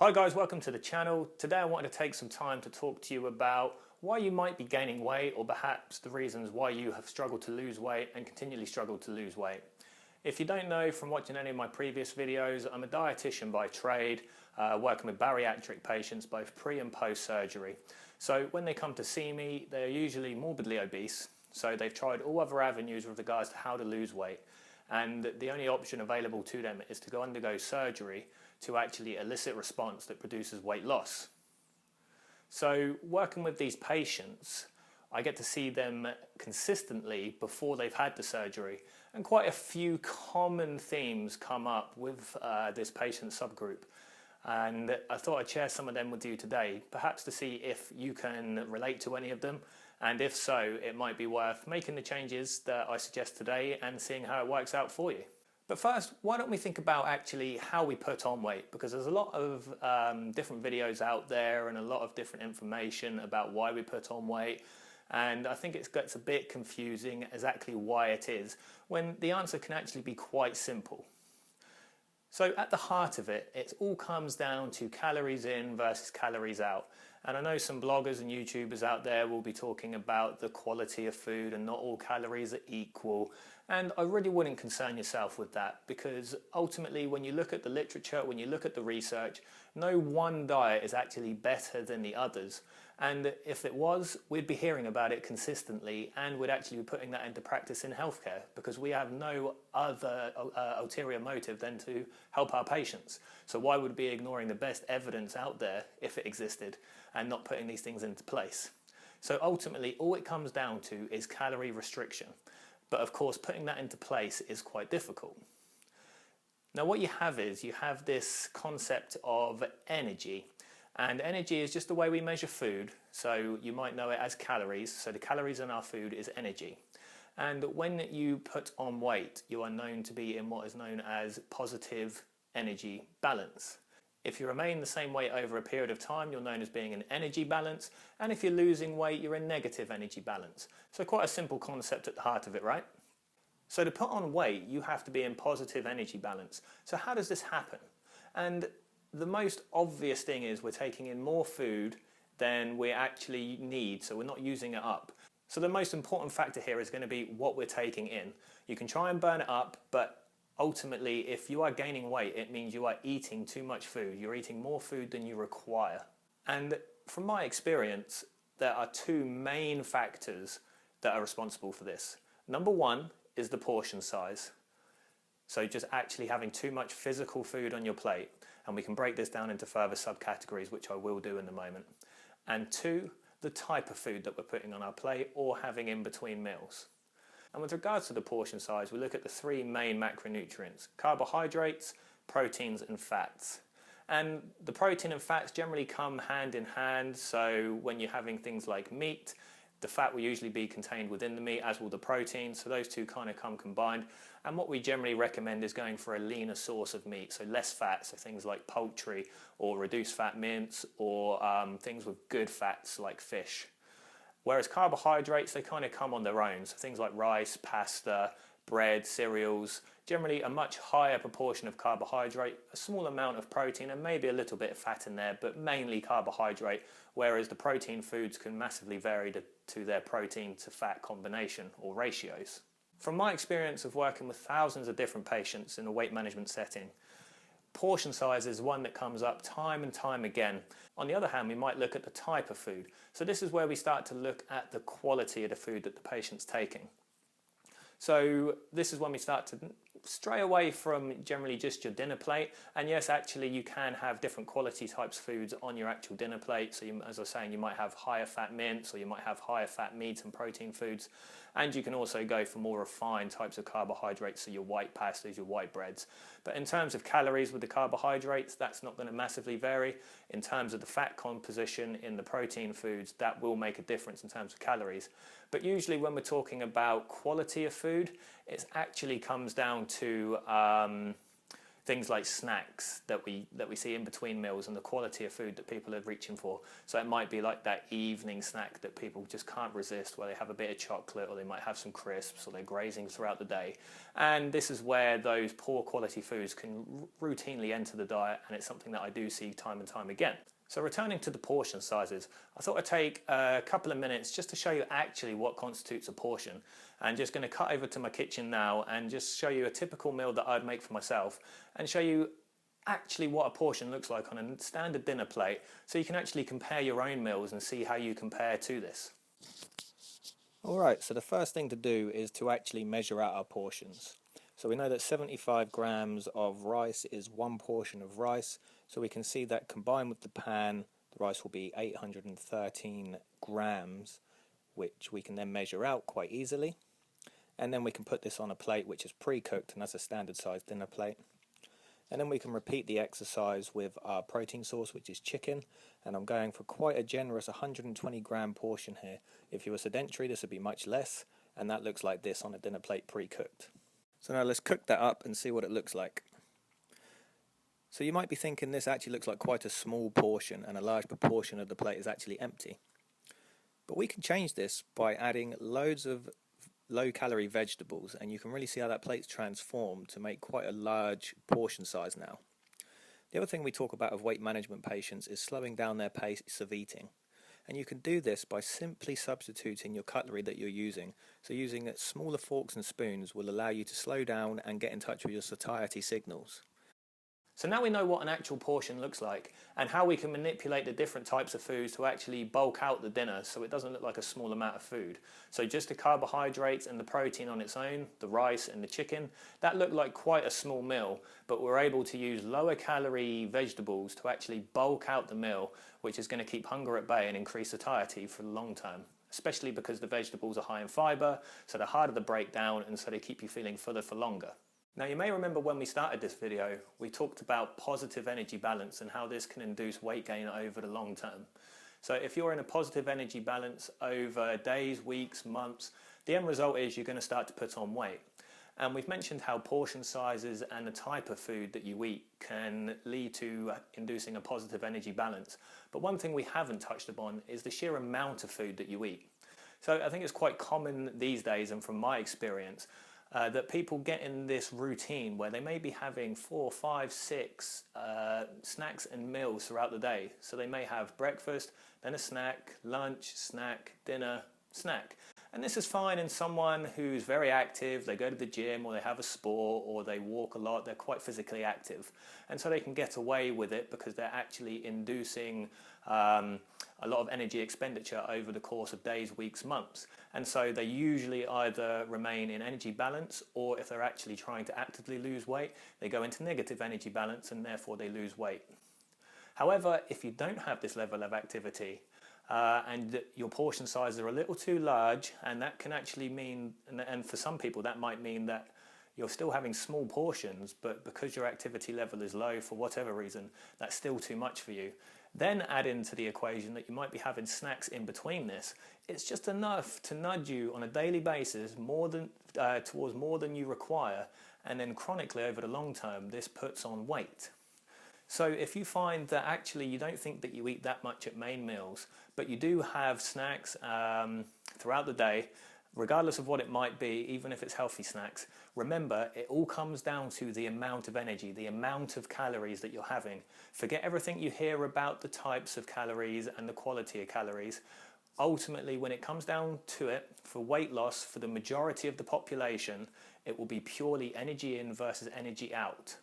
Hi guys, welcome to the channel. Today I wanted to take some time to talk to you about why you might be gaining weight, or perhaps the reasons why you have struggled to lose weight and continually struggled to lose weight. If you don't know from watching any of my previous videos, I'm a dietitian by trade, working with bariatric patients both pre and post surgery. So when they come to see me, they're usually morbidly obese, so they've tried all other avenues with regards to how to lose weight, and the only option available to them is to go undergo surgery to actually elicit response that produces weight loss. So working with these patients, I get to see them consistently before they've had the surgery, and quite a few common themes come up with this patient subgroup. And I thought I'd share some of them with you today, perhaps to see if you can relate to any of them, and if so, it might be worth making the changes that I suggest today and seeing how it works out for you. But first, why don't we think about actually how we put on weight, because there's a lot of different videos out there and a lot of different information about why we put on weight, and I think it gets a bit confusing exactly why it is, when the answer can actually be quite simple. So at the heart of it, it all comes down to calories in versus calories out. And I know some bloggers and YouTubers out there will be talking about the quality of food and not all calories are equal. And I really wouldn't concern yourself with that, because ultimately when you look at the literature, when you look at the research, no one diet is actually better than the others. And if it was, we'd be hearing about it consistently, and we'd actually be putting that into practice in healthcare, because we have no other ulterior motive than to help our patients. So why would we be ignoring the best evidence out there if it existed and not putting these things into place? So ultimately all it comes down to is calorie restriction. But of course putting that into place is quite difficult. Now what you have is, you have this concept of energy. And energy is just the way we measure food, so you might know it as calories. So the calories in our food is energy. And when you put on weight, you are known to be in what is known as positive energy balance. If you remain the same weight over a period of time, you're known as being in energy balance. And if you're losing weight, you're in negative energy balance. So quite a simple concept at the heart of it, right? So to put on weight, you have to be in positive energy balance. So how does this happen? And the most obvious thing is we're taking in more food than we actually need, so we're not using it up. So the most important factor here is going to be what we're taking in. You can try and burn it up, but ultimately if you are gaining weight, it means you are eating too much food. You're eating more food than you require. And from my experience, there are two main factors that are responsible for this. Number one is the portion size. So just actually having too much physical food on your plate. And we can break this down into further subcategories, which I will do in a moment. And two, the type of food that we're putting on our plate or having in between meals. And with regards to the portion size, we look at the three main macronutrients: carbohydrates, proteins and fats. And the protein and fats generally come hand in hand, so when you're having things like meat, the fat will usually be contained within the meat, as will the protein, so those two kind of come combined. And what we generally recommend is going for a leaner source of meat, so less fat, so things like poultry or reduced fat mince, or things with good fats like fish. Whereas carbohydrates, they kind of come on their own, so things like rice, pasta, bread, cereals, generally a much higher proportion of carbohydrate, a small amount of protein and maybe a little bit of fat in there, but mainly carbohydrate, whereas the protein foods can massively vary to their protein to fat combination or ratios. From my experience of working with thousands of different patients in a weight management setting, portion size is one that comes up time and time again. On the other hand, we might look at the type of food. So this is where we start to look at the quality of the food that the patient's taking. So this is when we start to stray away from generally just your dinner plate. And yes, actually you can have different quality types of foods on your actual dinner plate. So as I was saying, you might have higher fat mince, or you might have higher fat meat and protein foods. And you can also go for more refined types of carbohydrates, so your white pastas, your white breads. But in terms of calories with the carbohydrates, that's not going to massively vary. In terms of the fat composition in the protein foods, that will make a difference in terms of calories. But usually when we're talking about quality of food, it actually comes down to things like snacks that we see in between meals and the quality of food that people are reaching for. So it might be like that evening snack that people just can't resist, where they have a bit of chocolate, or they might have some crisps, or they're grazing throughout the day. And this is where those poor quality foods can routinely enter the diet, and it's something that I do see time and time again. So returning to the portion sizes, I thought I'd take a couple of minutes just to show you actually what constitutes a portion. I'm just going to cut over to my kitchen now and just show you a typical meal that I'd make for myself, and show you actually what a portion looks like on a standard dinner plate, so you can actually compare your own meals and see how you compare to this. Alright, so the first thing to do is to actually measure out our portions. So we know that 75 grams of rice is one portion of rice, so we can see that combined with the pan, the rice will be 813 grams, which we can then measure out quite easily. And then we can put this on a plate which is pre-cooked, and that's a standard sized dinner plate. And then we can repeat the exercise with our protein source, which is chicken, and I'm going for quite a generous 120 gram portion here. If you were sedentary, this would be much less, and that looks like this on a dinner plate pre-cooked. So now let's cook that up and see what it looks like. So you might be thinking this actually looks like quite a small portion, and a large proportion of the plate is actually empty. But we can change this by adding loads of low-calorie vegetables, and you can really see how that plate's transformed to make quite a large portion size now. The other thing we talk about of weight management patients is slowing down their pace of eating. And you can do this by simply substituting your cutlery that you're using. So using smaller forks and spoons will allow you to slow down and get in touch with your satiety signals. So now we know what an actual portion looks like, and how we can manipulate the different types of foods to actually bulk out the dinner so it doesn't look like a small amount of food. So just the carbohydrates and the protein on its own, the rice and the chicken, that looked like quite a small meal, but we're able to use lower calorie vegetables to actually bulk out the meal, which is going to keep hunger at bay and increase satiety for the long term, especially because the vegetables are high in fibre, so they're harder to break down, and so they keep you feeling fuller for longer. Now you may remember when we started this video, we talked about positive energy balance and how this can induce weight gain over the long term. So if you're in a positive energy balance over days, weeks, months, the end result is you're going to start to put on weight. And we've mentioned how portion sizes and the type of food that you eat can lead to inducing a positive energy balance. But one thing we haven't touched upon is the sheer amount of food that you eat. So I think it's quite common these days, and from my experience, that people get in this routine where they may be having 4, 5, 6 snacks and meals throughout the day. So they may have breakfast, then a snack, lunch, snack, dinner, snack. And this is fine in someone who's very active, they go to the gym, or they have a sport, or they walk a lot, they're quite physically active. And so they can get away with it because they're actually inducing a lot of energy expenditure over the course of days, weeks, months. And so they usually either remain in energy balance, or if they're actually trying to actively lose weight, they go into negative energy balance and therefore they lose weight. However, if you don't have this level of activity, and your portion sizes are a little too large, and that can actually mean, and for some people that might mean that you're still having small portions, but because your activity level is low for whatever reason, that's still too much for you. Then add into the equation that you might be having snacks in between this. It's just enough to nudge you on a daily basis towards more than you require, and then chronically over the long term this puts on weight. So if you find that actually you don't think that you eat that much at main meals, but you do have snacks throughout the day, regardless of what it might be, even if it's healthy snacks, remember it all comes down to the amount of energy, the amount of calories that you're having. Forget everything you hear about the types of calories and the quality of calories. Ultimately, when it comes down to it, for weight loss, for the majority of the population, it will be purely energy in versus energy out.